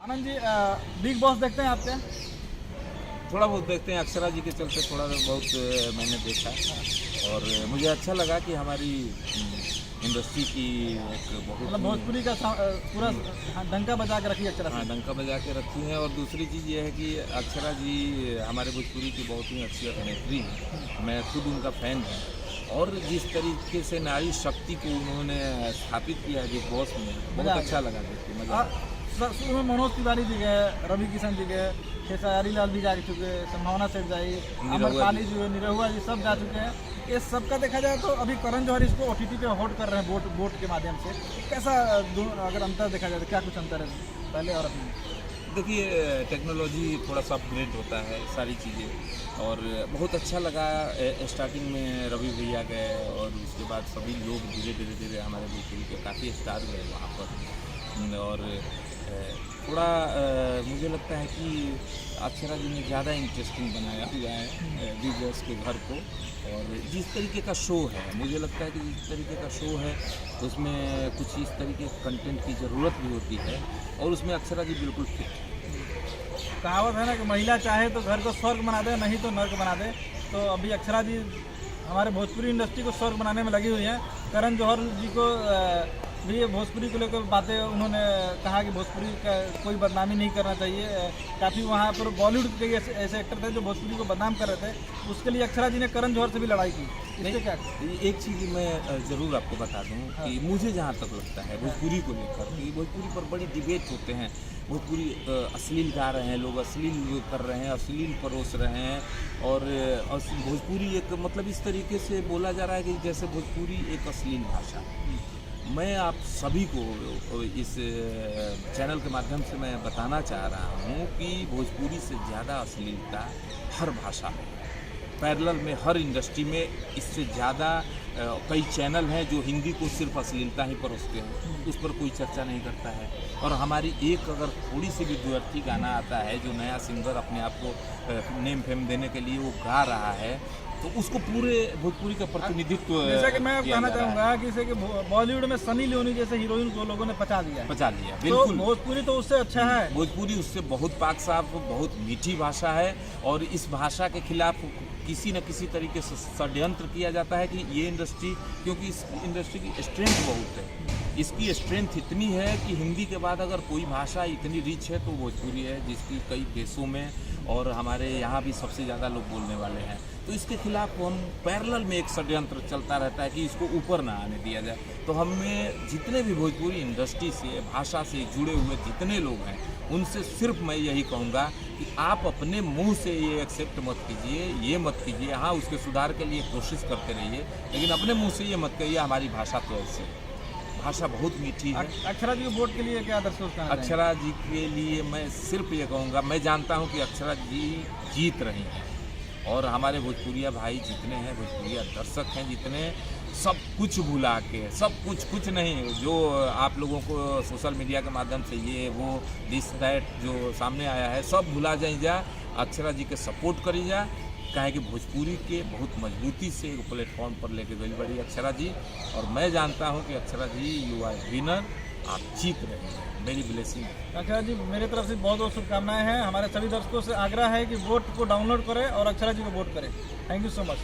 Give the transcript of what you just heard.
Anand ji, big boss देखते हैं आप क्या? थोड़ा बहुत देखते हैं, अक्षरा जी के चलते थोड़ा बहुत मैंने देखा और मुझे अच्छा लगा कि हमारी इंडस्ट्री की एक बहुत मतलब भोजपुरी का पूरा डंका बजा के रखी अक्षरा हाँ से। डंका बजा के रखी है। और दूसरी चीज़ ये है कि अक्षरा जी हमारे भोजपुरी की बहुत ही अच्छी अभिनेत्री हैं, मैं खुद उनका फ़ैन हूँ। और जिस तरीके से नारी शक्ति को उन्होंने स्थापित किया है बिग बॉस में, बहुत अच्छा लगा देख के, मज़ा आया। शुरू में मनोज तिवारी जी गए, रवि किशन जी गए, खेसारी लाल भी जा चुके, संभावना सेठ जाई, अमरपाली जी, निरहुआ जी सब जा चुके हैं। ये सबका देखा जाए तो अभी करण जौहर इसको OTT पे होल्ड कर रहे हैं वोट के माध्यम से। कैसा अगर अंतर देखा जाए तो क्या कुछ अंतर है पहले और अभी? देखिए, टेक्नोलॉजी थोड़ा सा अपग्रेड होता है सारी चीज़ें, और बहुत अच्छा लगा। स्टार्टिंग में रवि भैया गए और उसके बाद सभी लोग धीरे धीरे हमारे भोजपुरी के काफ़ी स्टार गए वहाँ पर। और थोड़ा मुझे लगता है कि अक्षरा जी ने ज़्यादा इंटरेस्टिंग बनाया हुआ है बिग बॉस के घर को। और जिस तरीके का शो है, मुझे लगता है कि जिस तरीके का शो है उसमें कुछ इस तरीके के कंटेंट की ज़रूरत भी होती है, और उसमें अक्षरा जी बिल्कुल फिट है। कहावत है ना कि महिला चाहे तो घर को स्वर्ग बना दे, नहीं तो नर्क बना दे। तो अभी अक्षरा जी हमारे भोजपुरी इंडस्ट्री को स्वर्ग बनाने में लगी हुई हैं। करण जौहर जी को भी भोजपुरी को लेकर बातें उन्होंने कहा कि भोजपुरी का कोई बदनामी नहीं करना चाहिए। काफ़ी वहाँ पर बॉलीवुड के ऐसे एक्टर थे जो भोजपुरी को बदनाम कर रहे थे, उसके लिए अक्षरा जी ने करण जौहर से भी लड़ाई की। इससे क्या? एक चीज़ मैं ज़रूर आपको बता दूं कि मुझे जहाँ तक लगता है भोजपुरी को लेकर कि भोजपुरी पर बड़ी डिबेट होते हैं। भोजपुरी अश्लील गा रहे हैं लोग, अश्लील कर रहे हैं, अश्लील परोस रहे हैं। और भोजपुरी एक मतलब इस तरीके से बोला जा रहा है कि जैसे भोजपुरी एक अश्लील भाषा। मैं आप सभी को इस चैनल के माध्यम से मैं बताना चाह रहा हूँ कि भोजपुरी से ज़्यादा अश्लीलता हर भाषा में, पैरेलल में, हर इंडस्ट्री में इससे ज़्यादा कई चैनल हैं जो हिंदी को सिर्फ अश्लीलता ही परोसते हैं, उस पर कोई चर्चा नहीं करता है। और हमारी एक अगर थोड़ी सी भी द्व्यर्थी गाना आता है, जो नया सिंगर अपने आप को नेम फेम देने के लिए वो गा रहा है, तो उसको पूरे भोजपुरी का प्रतिनिधित्व जैसा कि मैं कहना चाहूँगा कि जैसे कि बॉलीवुड में सनी लियोनी जैसे हीरोइन को लोगों ने पचा दिया, बिल्कुल। तो भोजपुरी तो उससे अच्छा है, भोजपुरी उससे बहुत पाक साफ, बहुत मीठी भाषा है। और इस भाषा के खिलाफ किसी न किसी तरीके से षड्यंत्र किया जाता है कि ये इंडस्ट्री, क्योंकि इस इंडस्ट्री की स्ट्रेंथ बहुत है, इसकी स्ट्रेंथ इतनी है कि हिंदी के बाद अगर कोई भाषा इतनी रिच है तो भोजपुरी है, जिसकी कई देशों में और हमारे यहाँ भी सबसे ज़्यादा लोग बोलने वाले हैं। तो इसके खिलाफ हम पैरेलल में एक षड्यंत्र चलता रहता है कि इसको ऊपर ना आने दिया जाए। तो हमें जितने भी भोजपुरी इंडस्ट्री से, भाषा से जुड़े हुए जितने लोग हैं, उनसे सिर्फ मैं यही कहूँगा कि आप अपने मुंह से ये एक्सेप्ट मत कीजिए, ये मत कीजिए। हाँ, उसके सुधार के लिए कोशिश करते रहिए, लेकिन अपने मुंह से ये मत कहिए हमारी भाषा तो ऐसी है। भाषा बहुत मीठी है। अक्षरा जी को वोट के लिए क्या दर्शक कहना चाहेंगे? अक्षरा जी के लिए मैं सिर्फ ये कहूँगा, मैं जानता हूँ कि अक्षरा जी जीत रही हैं, और हमारे भोजपुरिया भाई जितने हैं, भोजपुरिया दर्शक हैं जितने, सब कुछ भुला के, सब कुछ नहीं, जो आप लोगों को सोशल मीडिया के माध्यम से ये वो दिस दैट जो सामने आया है, सब भुला जाई जा, अक्षरा जी के सपोर्ट करी जा। काहे कि भोजपुरी के बहुत मजबूती से एक प्लेटफॉर्म पर लेके गई बड़ी अक्षरा जी, और मैं जानता हूँ कि अक्षरा जी यू आर विनर, आप जीत रहे हैं, मेरी ब्लेसिंग। अक्षरा जी, मेरी तरफ से बहुत बहुत शुभकामनाएं हैं। हमारे सभी दर्शकों से आग्रह है कि वोट को डाउनलोड करें और अक्षरा जी को वोट करें। Thank you so much.